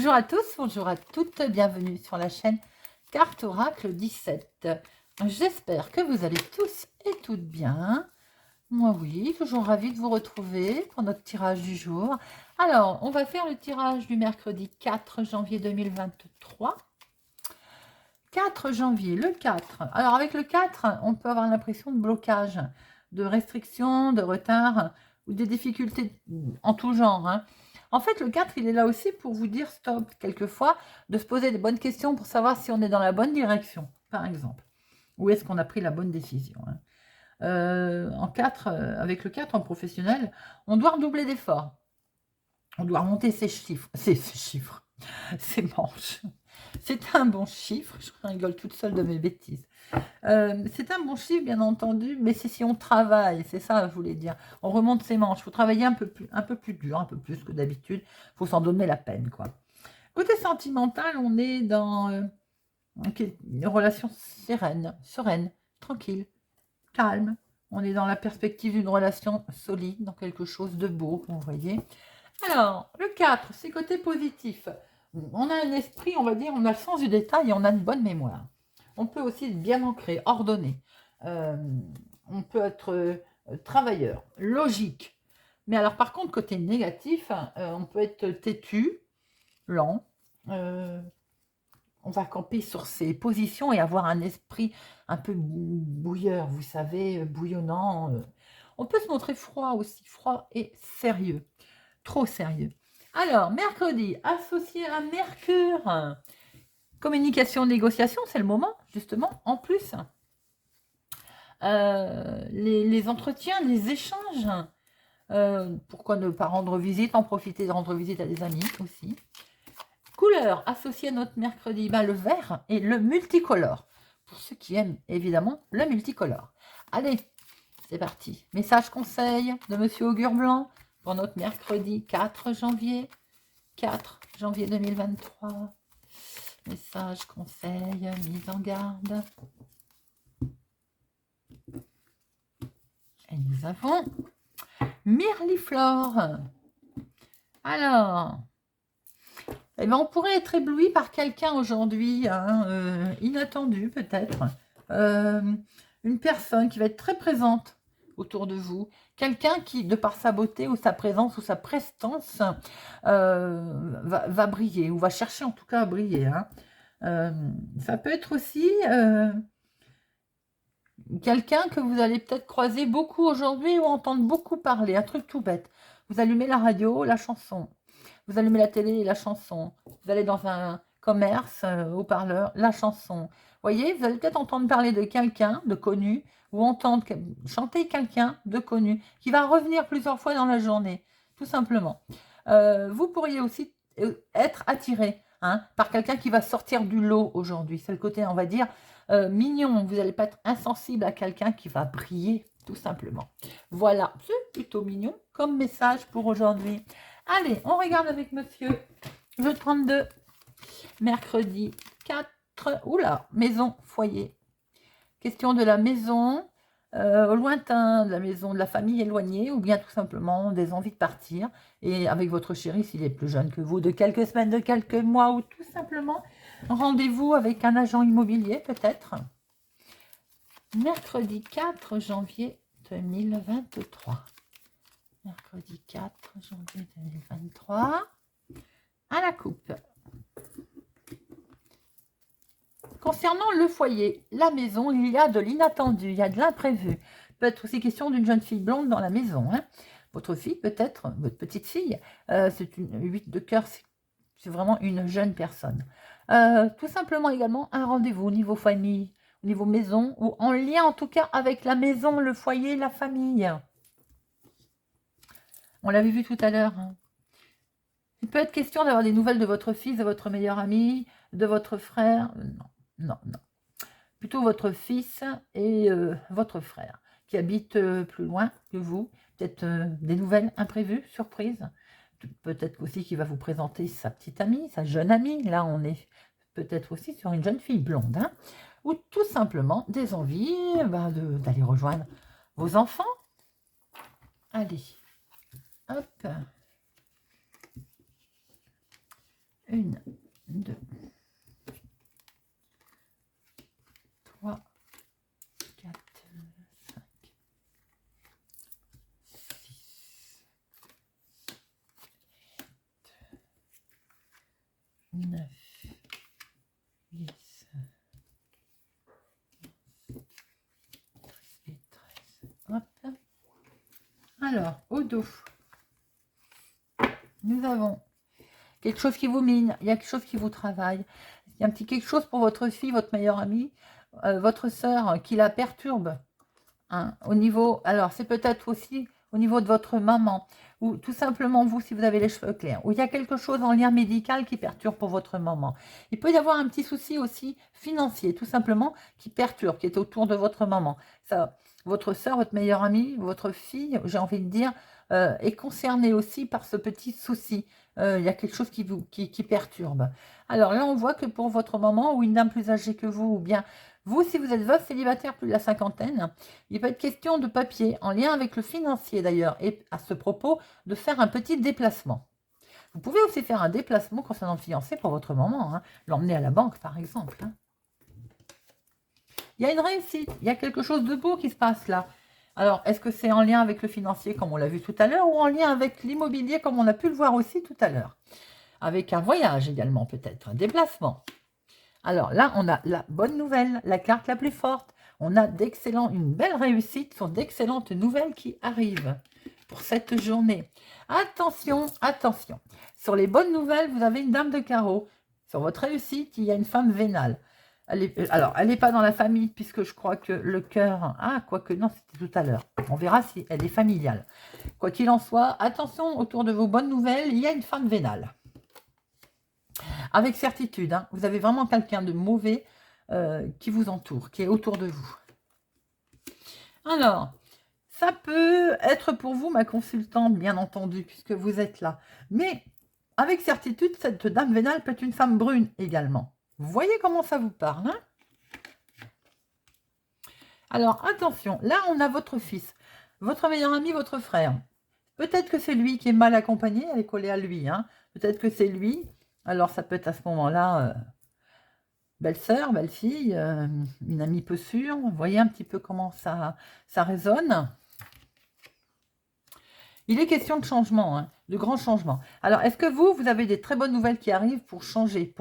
Bonjour à tous, bonjour à toutes, bienvenue sur la chaîne Carte Oracle 17. J'espère que vous allez tous et toutes bien. Moi oui, toujours ravie de vous retrouver pour notre tirage du jour. Alors, on va faire le tirage du mercredi 4 janvier 2023. 4 janvier, le 4. Alors avec le 4, on peut avoir l'impression de blocage, de restriction, de retard ou des difficultés en tout genre, hein. En fait, le 4, il est là aussi pour vous dire stop, quelquefois, de se poser des bonnes questions pour savoir si on est dans la bonne direction, par exemple. Ou est-ce qu'on a pris la bonne décision, hein. En 4, avec le 4 en professionnel, on doit redoubler d'efforts. On doit remonter ses chiffres, ses manches. C'est un bon chiffre, je rigole toute seule de mes bêtises. C'est un bon chiffre, bien entendu, mais c'est si on travaille, c'est ça, je voulais dire. On remonte ses manches, il faut travailler un peu plus dur, un peu plus que d'habitude. Il faut s'en donner la peine, quoi. Côté sentimental, on est dans une relation sereine, tranquille, calme. On est dans la perspective d'une relation solide, dans quelque chose de beau, vous voyez. Alors, le 4, c'est côté positif. On a un esprit, on va dire, on a le sens du détail et on a une bonne mémoire. On peut aussi être bien ancré, ordonné. On peut être travailleur, logique. Mais alors, par contre, côté négatif, on peut être têtu, lent. On va camper sur ses positions et avoir un esprit un peu bouilleur, vous savez, bouillonnant. On peut se montrer froid aussi, froid et sérieux. Trop sérieux. Alors, mercredi, associé à Mercure. Communication, négociation, c'est le moment, justement, en plus. Les entretiens, les échanges. Pourquoi ne pas rendre visite, en profiter de rendre visite à des amis aussi. Couleur associée à notre mercredi, le vert et le multicolore. Pour ceux qui aiment, évidemment, le multicolore. Allez, c'est parti. Message conseil de Monsieur Augure Blanc pour notre mercredi 4 janvier. 4 janvier 2023. Message, conseil, mise en garde. Et nous avons Mirliflore. Alors, eh ben, on pourrait être ébloui par quelqu'un aujourd'hui, hein, inattendu peut-être. Une personne qui va être très présente autour de vous. Quelqu'un qui, de par sa beauté ou sa présence ou sa prestance, va briller ou va chercher en tout cas à briller, hein. Ça peut être aussi quelqu'un que vous allez peut-être croiser beaucoup aujourd'hui ou entendre beaucoup parler, un truc tout bête. Vous allumez la radio, la chanson. Vous allumez la télé, la chanson. Vous allez dans un commerce, haut-parleur, la chanson. Vous voyez, vous allez peut-être entendre parler de quelqu'un de connu ou entendre chanter quelqu'un de connu qui va revenir plusieurs fois dans la journée, tout simplement. Vous pourriez aussi être attiré, hein, par quelqu'un qui va sortir du lot aujourd'hui. C'est le côté, on va dire, mignon. Vous n'allez pas être insensible à quelqu'un qui va briller, tout simplement. Voilà, c'est plutôt mignon comme message pour aujourd'hui. Allez, on regarde avec monsieur le 32, mercredi 4. Oula, maison, foyer. Question de la maison, au lointain, de la maison de la famille éloignée, ou bien tout simplement des envies de partir. Et avec votre chéri, s'il est plus jeune que vous, de quelques semaines, de quelques mois, ou tout simplement rendez-vous avec un agent immobilier peut-être. Mercredi 4 janvier 2023. Mercredi 4 janvier 2023. À la coupe. Concernant le foyer, la maison, il y a de l'inattendu, il y a de l'imprévu. Peut-être aussi question d'une jeune fille blonde dans la maison, hein. Votre fille, peut-être, votre petite fille, c'est une 8 de cœur, c'est vraiment une jeune personne. Tout simplement également un rendez-vous au niveau famille, au niveau maison, ou en lien en tout cas avec la maison, le foyer, la famille. On l'avait vu tout à l'heure, hein. Il peut être question d'avoir des nouvelles de votre fils, de votre meilleur ami, de votre frère. Non. Plutôt votre fils et votre frère qui habitent plus loin que vous. Peut-être des nouvelles imprévues, surprises. Peut-être aussi qu'il va vous présenter sa petite amie, sa jeune amie. Là, on est peut-être aussi sur une jeune fille blonde, hein. Ou tout simplement des envies d'aller rejoindre vos enfants. Allez, hop. 1, 2, 3, 4, 5, 6, 9, 10, 12 et 13. Hop. Alors, au dos, nous avons quelque chose qui vous mine, il y a quelque chose qui vous travaille, il y a un petit quelque chose pour votre fille, votre meilleure amie, votre sœur qui la perturbe. Hein, au niveau, alors c'est peut-être aussi au niveau de votre maman, ou tout simplement vous si vous avez les cheveux clairs, ou il y a quelque chose en lien médical qui perturbe pour votre maman. Il peut y avoir un petit souci aussi financier, tout simplement, qui perturbe, qui est autour de votre maman. Ça, votre soeur, votre meilleure amie, votre fille, j'ai envie de dire, est concernée aussi par ce petit souci. Il y a quelque chose qui perturbe. Alors là, on voit que pour votre maman, ou une dame plus âgée que vous, ou bien vous, si vous êtes veuve célibataire plus de la cinquantaine, il peut être question de papier, en lien avec le financier d'ailleurs, et à ce propos, de faire un petit déplacement. Vous pouvez aussi faire un déplacement concernant le fiancé pour votre maman, hein, l'emmener à la banque par exemple. Hein. Il y a une réussite, il y a quelque chose de beau qui se passe là. Alors, est-ce que c'est en lien avec le financier comme on l'a vu tout à l'heure, ou en lien avec l'immobilier comme on a pu le voir aussi tout à l'heure? Avec un voyage également peut-être, un déplacement. Alors là, on a la bonne nouvelle, la carte la plus forte. On a une belle réussite sur d'excellentes nouvelles qui arrivent pour cette journée. Attention, attention. Sur les bonnes nouvelles, vous avez une dame de carreau. Sur votre réussite, il y a une femme vénale. Alors, elle n'est pas dans la famille, puisque je crois que le cœur... Ah, quoique non, c'était tout à l'heure. On verra si elle est familiale. Quoi qu'il en soit, attention, autour de vos bonnes nouvelles, il y a une femme vénale. Avec certitude, hein, vous avez vraiment quelqu'un de mauvais qui vous entoure, qui est autour de vous. Alors, ça peut être pour vous, ma consultante, bien entendu, puisque vous êtes là. Mais, avec certitude, cette dame vénale peut être une femme brune également. Vous voyez comment ça vous parle, hein? Alors, attention, là, on a votre fils, votre meilleur ami, votre frère. Peut-être que c'est lui qui est mal accompagné, elle est collée à lui. Hein. Peut-être que c'est lui. Alors, ça peut être à ce moment-là... belle-sœur, belle-fille, une amie peu sûre. Vous voyez un petit peu comment ça résonne. Il est question de changement, hein, de grands changements. Alors, est-ce que vous avez des très bonnes nouvelles qui arrivent pour changer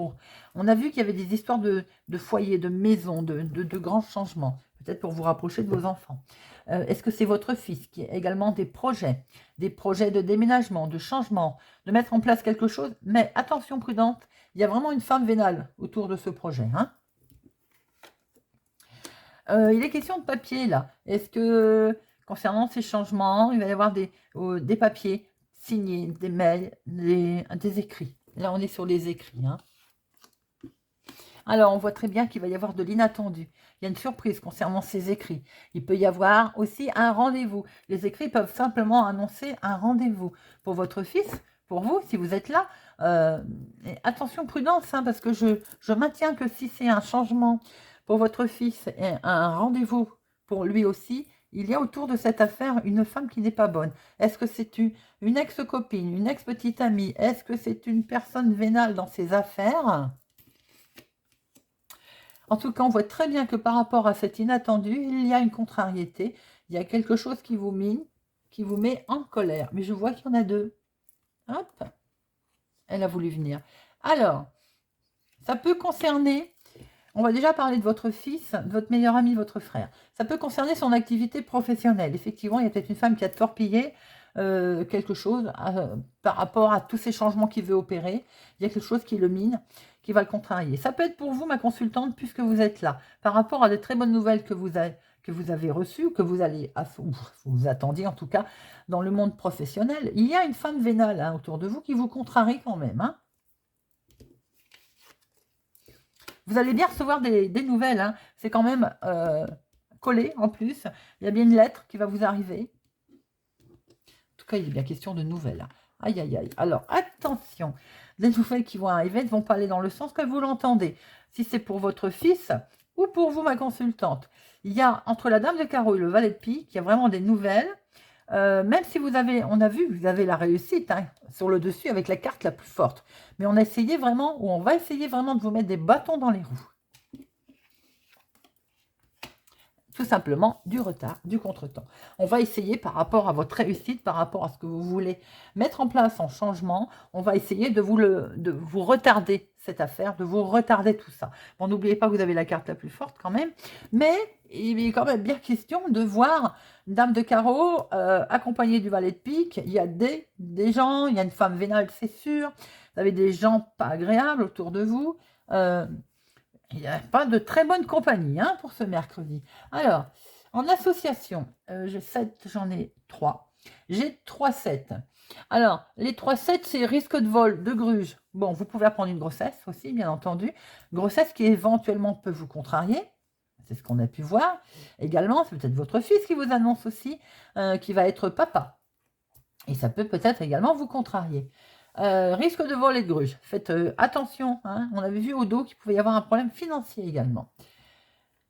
On a vu qu'il y avait des histoires de foyer, de maison, de grands changements. Peut-être pour vous rapprocher de vos enfants. Est-ce que c'est votre fils qui a également des projets de déménagement, de changement, de mettre en place quelque chose? Mais attention prudente, il y a vraiment une femme vénale autour de ce projet. Hein. Il est question de papier là. Est-ce que concernant ces changements, il va y avoir des papiers signés, des mails, des écrits? Là, on est sur les écrits. Hein. Alors, on voit très bien qu'il va y avoir de l'inattendu. Il y a une surprise concernant ces écrits. Il peut y avoir aussi un rendez-vous. Les écrits peuvent simplement annoncer un rendez-vous pour votre fils, pour vous, si vous êtes là. Et attention, prudence, hein, parce que je maintiens que si c'est un changement pour votre fils et un rendez-vous pour lui aussi, il y a autour de cette affaire une femme qui n'est pas bonne. Est-ce que c'est une ex-copine, une ex-petite amie? Est-ce que c'est une personne vénale dans ses affaires? En tout cas, on voit très bien que par rapport à cet inattendu, il y a une contrariété. Il y a quelque chose qui vous mine, qui vous met en colère. Mais je vois qu'il y en a deux. Hop, elle a voulu venir. Alors, ça peut concerner, on va déjà parler de votre fils, de votre meilleur ami, votre frère. Ça peut concerner son activité professionnelle. Effectivement, il y a peut-être une femme qui a torpillé quelque chose par rapport à tous ces changements qu'il veut opérer. Il y a quelque chose qui le mine, qui va le contrarier. Ça peut être pour vous, ma consultante, puisque vous êtes là, par rapport à de très bonnes nouvelles que vous avez reçues, que vous attendiez en tout cas dans le monde professionnel. Il y a une femme vénale hein, autour de vous qui vous contrarie quand même. Hein. Vous allez bien recevoir des nouvelles. Hein. C'est quand même collé en plus. Il y a bien une lettre qui va vous arriver. En tout cas, il est bien question de nouvelles. Aïe, aïe, aïe. Alors, attention. Les nouvelles qui vont arriver ne vont pas aller dans le sens que vous l'entendez. Si c'est pour votre fils ou pour vous, ma consultante. Il y a, entre la dame de carreau et le valet de pique, il y a vraiment des nouvelles Même si vous avez, on a vu, vous avez la réussite hein, sur le dessus avec la carte la plus forte. Mais on a essayé vraiment, ou on va essayer vraiment de vous mettre des bâtons dans les roues. Tout simplement du retard, du contretemps. On va essayer par rapport à votre réussite, par rapport à ce que vous voulez mettre en place en changement, on va essayer de vous retarder cette affaire, de vous retarder tout ça. Bon, n'oubliez pas que vous avez la carte la plus forte quand même, mais il est quand même bien question de voir une dame de carreau accompagnée du valet de pique. Il y a des gens, il y a une femme vénale, c'est sûr, vous avez des gens pas agréables autour de vous, il n'y a pas de très bonne compagnie hein, pour ce mercredi. Alors, en association, j'en ai 3. J'ai 3 7. Alors, les 3 7, c'est risque de vol, de gruge. Bon, vous pouvez apprendre une grossesse aussi, bien entendu. Grossesse qui éventuellement peut vous contrarier. C'est ce qu'on a pu voir. Également, c'est peut-être votre fils qui vous annonce aussi qui va être papa. Et ça peut peut-être également vous contrarier. Risque de vol et de gruge. Faites attention. Hein. On avait vu au dos qu'il pouvait y avoir un problème financier également.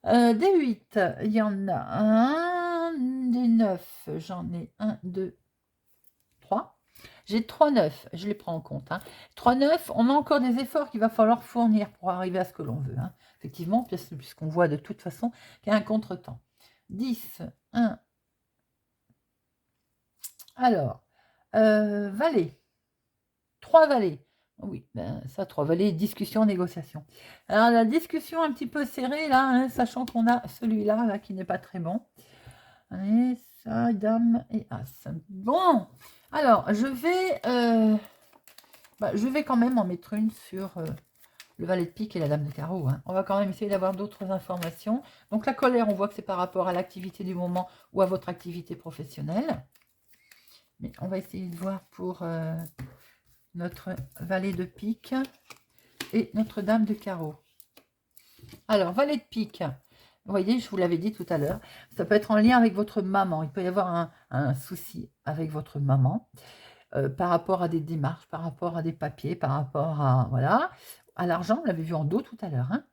Des 8, il y en a un. Des 9, j'en ai 1, 2, 3. J'ai 3 9, je les prends en compte. Hein. 3 9, on a encore des efforts qu'il va falloir fournir pour arriver à ce que l'on veut. Hein. Effectivement, puisqu'on voit de toute façon qu'il y a un contretemps. 10, 1. Alors, valet. 3 valets. Oui, ben ça, 3 valets, discussion, négociation. Alors, la discussion un petit peu serrée, là, hein, sachant qu'on a celui-là, là, qui n'est pas très bon. Allez, ça, dame et as. Bon, alors, je vais quand même en mettre une sur le valet de pique et la dame de carreau. Hein. On va quand même essayer d'avoir d'autres informations. Donc, la colère, on voit que c'est par rapport à l'activité du moment ou à votre activité professionnelle. Mais on va essayer de voir pour... notre valet de pique et notre dame de carreau. Alors, valet de pique, vous voyez, je vous l'avais dit tout à l'heure, ça peut être en lien avec votre maman. Il peut y avoir un souci avec votre maman par rapport à des démarches, par rapport à des papiers, par rapport à, voilà, à l'argent, on l'avait vu en dos tout à l'heure. Hein.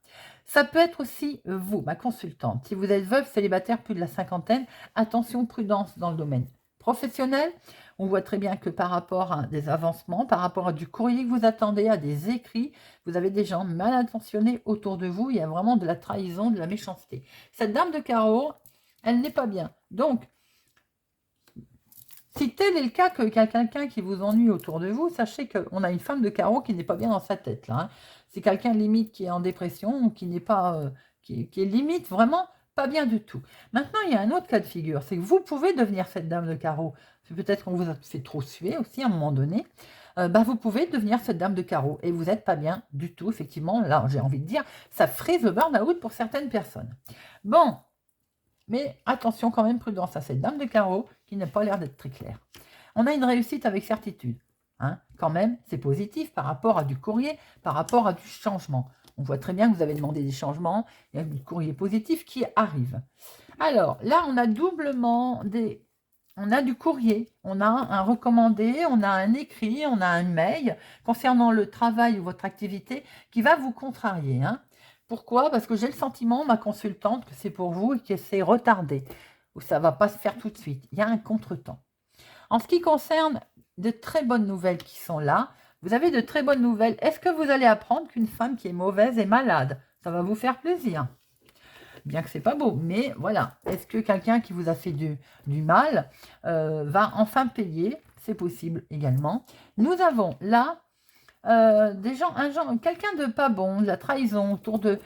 Ça peut être aussi vous, ma consultante. Si vous êtes veuve, célibataire, plus de la cinquantaine, attention, prudence dans le domaine professionnel. On voit très bien que par rapport à des avancements, par rapport à du courrier que vous attendez, à des écrits, vous avez des gens mal intentionnés autour de vous. Il y a vraiment de la trahison, de la méchanceté. Cette dame de carreau, elle n'est pas bien. Donc, si tel est le cas qu'il y a quelqu'un qui vous ennuie autour de vous, sachez qu'on a une femme de carreau qui n'est pas bien dans sa tête. Là, hein. C'est quelqu'un limite qui est en dépression ou qui n'est pas, qui est limite vraiment pas bien du tout. Maintenant, il y a un autre cas de figure, c'est que vous pouvez devenir cette dame de carreau. Peut-être qu'on vous a fait trop suer aussi à un moment donné. Vous pouvez devenir cette dame de carreau et vous n'êtes pas bien du tout. Effectivement, là, j'ai envie de dire, ça frise le burn-out pour certaines personnes. Bon, mais attention quand même, prudence à cette dame de carreau qui n'a pas l'air d'être très claire. On a une réussite avec certitude. Hein, quand même, c'est positif par rapport à du courrier, par rapport à du changement. On voit très bien que vous avez demandé des changements, il y a du courrier positif qui arrive. Alors, là, on a doublement des... On a du courrier, on a un recommandé, on a un écrit, on a un mail concernant le travail ou votre activité qui va vous contrarier. Hein. Pourquoi? Parce que j'ai le sentiment, ma consultante, que c'est pour vous et que c'est retardé, ou ça ne va pas se faire tout de suite. Il y a un contretemps. En ce qui concerne de très bonnes nouvelles qui sont là, vous avez de très bonnes nouvelles. Est-ce que vous allez apprendre qu'une femme qui est mauvaise est malade? Ça va vous faire plaisir. Bien que c'est pas beau, mais voilà. Est-ce que quelqu'un qui vous a fait du mal va enfin payer? C'est possible également. Nous avons là des gens, quelqu'un de pas bon, de la trahison autour de...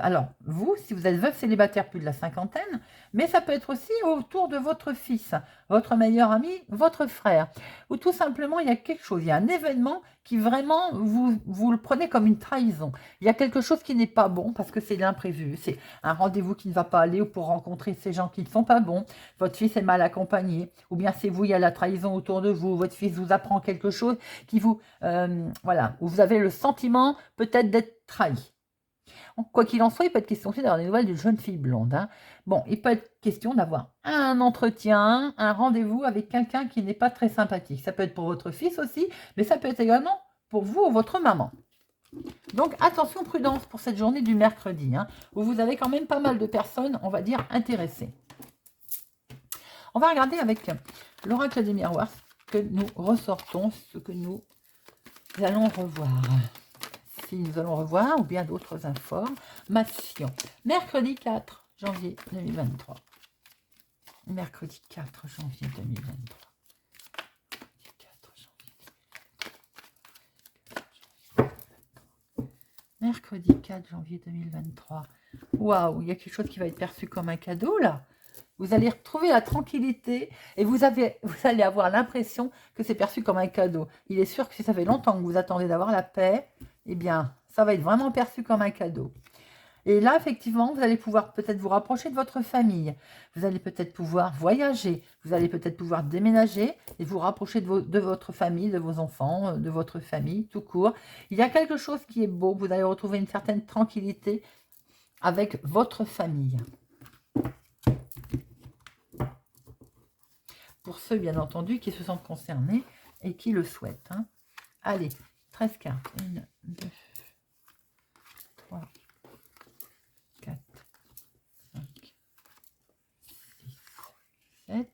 Alors, vous, si vous êtes veuve célibataire plus de la cinquantaine, mais ça peut être aussi autour de votre fils, votre meilleur ami, votre frère, ou tout simplement, il y a quelque chose, il y a un événement qui vraiment, vous le prenez comme une trahison. Il y a quelque chose qui n'est pas bon parce que c'est l'imprévu, c'est un rendez-vous qui ne va pas aller ou pour rencontrer ces gens qui ne sont pas bons, votre fils est mal accompagné, ou bien c'est vous, il y a la trahison autour de vous, votre fils vous apprend quelque chose qui vous... voilà, où vous avez le sentiment peut-être d'être trahi. Quoi qu'il en soit, il peut être question aussi d'avoir des nouvelles d'une jeune fille blonde. Hein. Bon, il peut être question d'avoir un entretien, un rendez-vous avec quelqu'un qui n'est pas très sympathique. Ça peut être pour votre fils aussi, mais ça peut être également pour vous ou votre maman. Donc, attention, prudence pour cette journée du mercredi, hein, où vous avez quand même pas mal de personnes, on va dire, intéressées. On va regarder avec l'oracle des miroirs ce que nous ressortons, ce que nous allons revoir. Si nous allons revoir ou bien d'autres informations. Mercredi 4 janvier 2023. Mercredi 4 janvier 2023. Mercredi 4 janvier 2023. Waouh, il y a quelque chose qui va être perçu comme un cadeau là. Vous allez retrouver la tranquillité et vous allez avoir l'impression que c'est perçu comme un cadeau. Il est sûr que si ça fait longtemps que vous attendez d'avoir la paix, eh bien, ça va être vraiment perçu comme un cadeau. Et là, effectivement, vous allez pouvoir peut-être vous rapprocher de votre famille. Vous allez peut-être pouvoir voyager. Vous allez peut-être pouvoir déménager et vous rapprocher de votre famille, de vos enfants, de votre famille, tout court. Il y a quelque chose qui est beau. Vous allez retrouver une certaine tranquillité avec votre famille. Pour ceux, bien entendu, qui se sentent concernés et qui le souhaitent. Hein. Allez, 13 cartes. 1, 2, 3, 4, 5, 6, 7,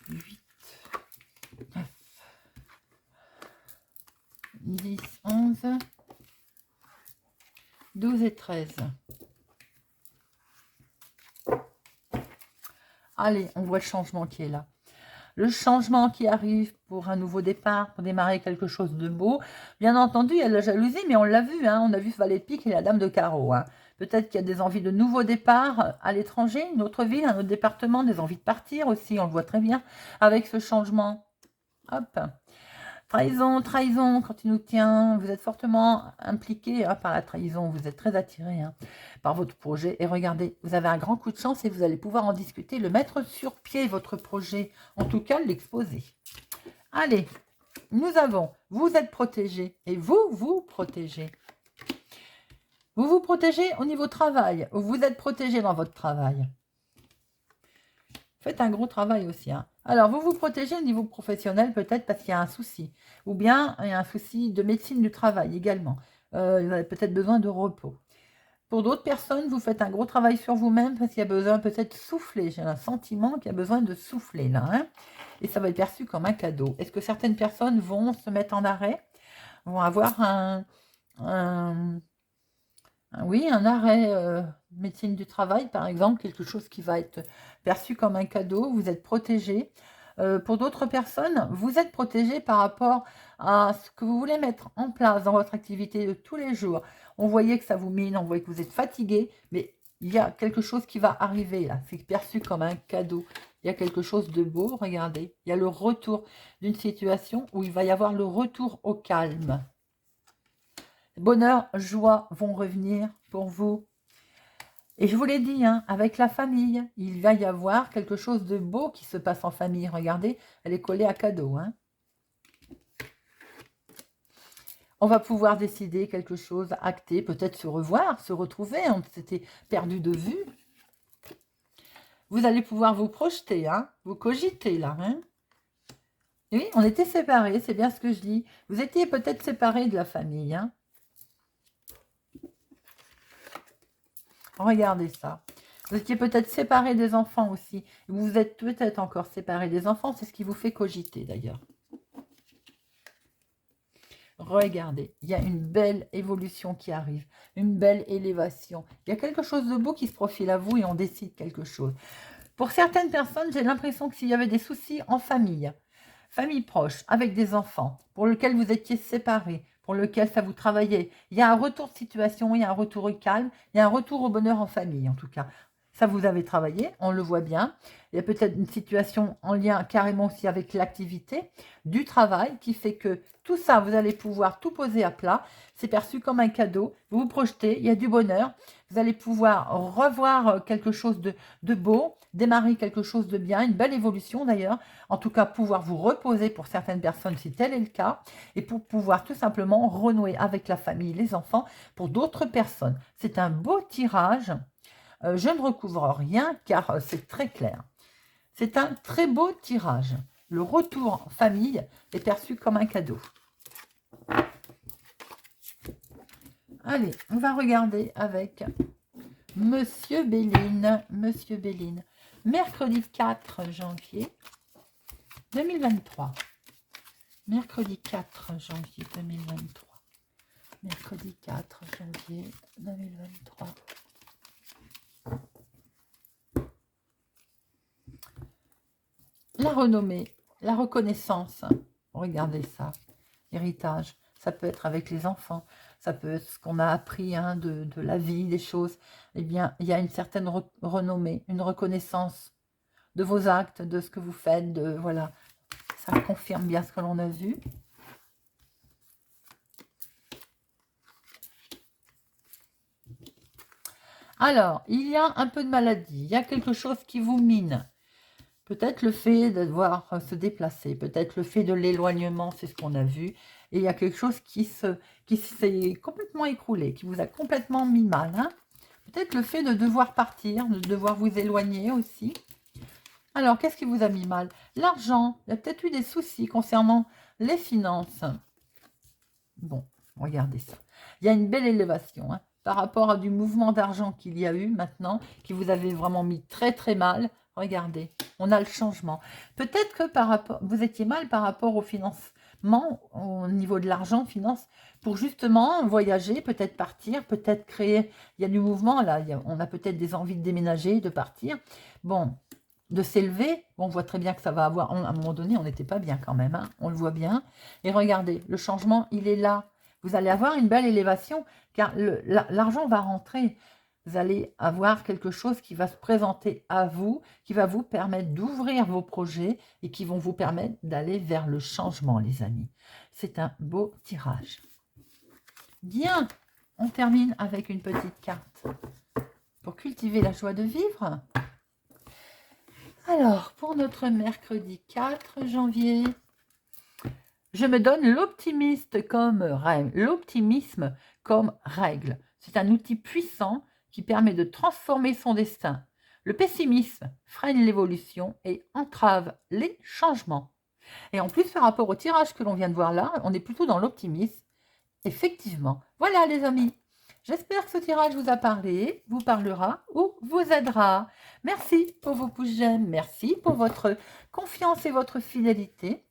8, 9, 10, 11, 12 et 13. Allez, on voit le changement qui est là. Le changement qui arrive pour un nouveau départ, pour démarrer quelque chose de beau. Bien entendu, il y a la jalousie, mais on l'a vu, hein, on a vu ce valet de pique et la dame de carreau. Hein. Peut-être qu'il y a des envies de nouveaux départs à l'étranger, une autre ville, un autre département, des envies de partir aussi, on le voit très bien avec ce changement. Hop. Trahison, trahison, quand il nous tient, vous êtes fortement impliqué par la trahison, vous êtes très attiré par votre projet. Et regardez, vous avez un grand coup de chance et vous allez pouvoir en discuter, le mettre sur pied, votre projet, en tout cas l'exposer. Allez, nous avons, vous êtes protégé et vous vous protégez. Vous vous protégez au niveau travail, vous êtes protégé dans votre travail. Faites un gros travail aussi. Hein. Alors, vous vous protégez au niveau professionnel peut-être parce qu'il y a un souci. Ou bien, il y a un souci de médecine du travail également. Vous avez peut-être besoin de repos. Pour d'autres personnes, vous faites un gros travail sur vous-même parce qu'il y a besoin peut-être de souffler. J'ai un sentiment qu'il y a besoin de souffler là. Hein. Et ça va être perçu comme un cadeau. Est-ce que certaines personnes vont se mettre en arrêt? Vont avoir oui, un arrêt médecine du travail, par exemple, quelque chose qui va être perçu comme un cadeau, vous êtes protégé. Pour d'autres personnes, vous êtes protégé par rapport à ce que vous voulez mettre en place dans votre activité de tous les jours. On voyait que ça vous mine, on voyait que vous êtes fatigué, mais il y a quelque chose qui va arriver là, c'est perçu comme un cadeau. Il y a quelque chose de beau, regardez, il y a le retour d'une situation où il va y avoir le retour au calme. Bonheur, joie vont revenir pour vous. Et je vous l'ai dit, hein, avec la famille, il va y avoir quelque chose de beau qui se passe en famille. Regardez, elle est collée à cadeau. Hein. On va pouvoir décider quelque chose, acter, peut-être se revoir, se retrouver. On s'était perdu de vue. Vous allez pouvoir vous projeter, hein, vous cogiter là. Hein. Oui, on était séparés, c'est bien ce que je dis. Vous étiez peut-être séparés de la famille. Hein. Regardez ça. Vous étiez peut-être séparés des enfants aussi. Vous êtes peut-être encore séparés des enfants. C'est ce qui vous fait cogiter d'ailleurs. Regardez, il y a une belle évolution qui arrive. Une belle élévation. Il y a quelque chose de beau qui se profile à vous et on décide quelque chose. Pour certaines personnes, j'ai l'impression que s'il y avait des soucis en famille, famille proche, avec des enfants, pour lequel vous étiez séparés, pour lequel ça vous travaillait. Il y a un retour de situation, il y a un retour au calme, il y a un retour au bonheur en famille en tout cas. Ça vous avez travaillé, on le voit bien. Il y a peut-être une situation en lien carrément aussi avec l'activité du travail qui fait que tout ça, vous allez pouvoir tout poser à plat. C'est perçu comme un cadeau. Vous vous projetez, il y a du bonheur. Vous allez pouvoir revoir quelque chose de beau, démarrer quelque chose de bien, une belle évolution d'ailleurs. En tout cas, pouvoir vous reposer pour certaines personnes si tel est le cas. Et pour pouvoir tout simplement renouer avec la famille, les enfants, pour d'autres personnes. C'est un beau tirage. Je ne recouvre rien car c'est très clair. C'est un très beau tirage. Le retour en famille est perçu comme un cadeau. Allez, on va regarder avec Monsieur Béline. Monsieur Béline. Mercredi 4 janvier 2023. Mercredi 4 janvier 2023. Mercredi 4 janvier 2023. La renommée, la reconnaissance. Regardez ça. Héritage. Ça peut être avec les enfants. Ça peut être ce qu'on a appris de la vie, des choses. Eh bien, il y a une certaine renommée, une reconnaissance de vos actes, de ce que vous faites. Voilà. Ça confirme bien ce que l'on a vu. Alors, il y a un peu de maladie. Il y a quelque chose qui vous mine. Peut-être le fait de devoir se déplacer, peut-être le fait de l'éloignement, c'est ce qu'on a vu. Et il y a quelque chose qui s'est complètement écroulé, qui vous a complètement mis mal. Hein. Peut-être le fait de devoir partir, de devoir vous éloigner aussi. Alors, qu'est-ce qui vous a mis mal? L'argent, il y a peut-être eu des soucis concernant les finances. Bon, regardez ça. Il y a une belle élévation hein, par rapport à du mouvement d'argent qu'il y a eu maintenant, qui vous avait vraiment mis très très mal. Regardez, on a le changement. Peut-être que vous étiez mal par rapport au financement, au niveau de l'argent, finance, pour justement voyager, peut-être partir, peut-être créer. Il y a du mouvement là, on a peut-être des envies de déménager, de partir. Bon, de s'élever, on voit très bien que ça va avoir, à un moment donné, on n'était pas bien quand même, hein, on le voit bien. Et regardez, le changement, il est là. Vous allez avoir une belle élévation, car l'argent va rentrer. Vous allez avoir quelque chose qui va se présenter à vous, qui va vous permettre d'ouvrir vos projets et qui vont vous permettre d'aller vers le changement, les amis. C'est un beau tirage. Bien, on termine avec une petite carte pour cultiver la joie de vivre. Alors, pour notre mercredi 4 janvier, je me donne l'optimisme comme règle. C'est un outil puissant qui permet de transformer son destin. Le pessimisme freine l'évolution et entrave les changements. Et en plus, par rapport au tirage que l'on vient de voir là, on est plutôt dans l'optimisme. Effectivement. Voilà les amis. J'espère que ce tirage vous a parlé, vous parlera ou vous aidera. Merci pour vos pouces j'aime, merci pour votre confiance et votre fidélité.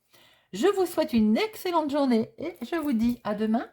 Je vous souhaite une excellente journée et je vous dis à demain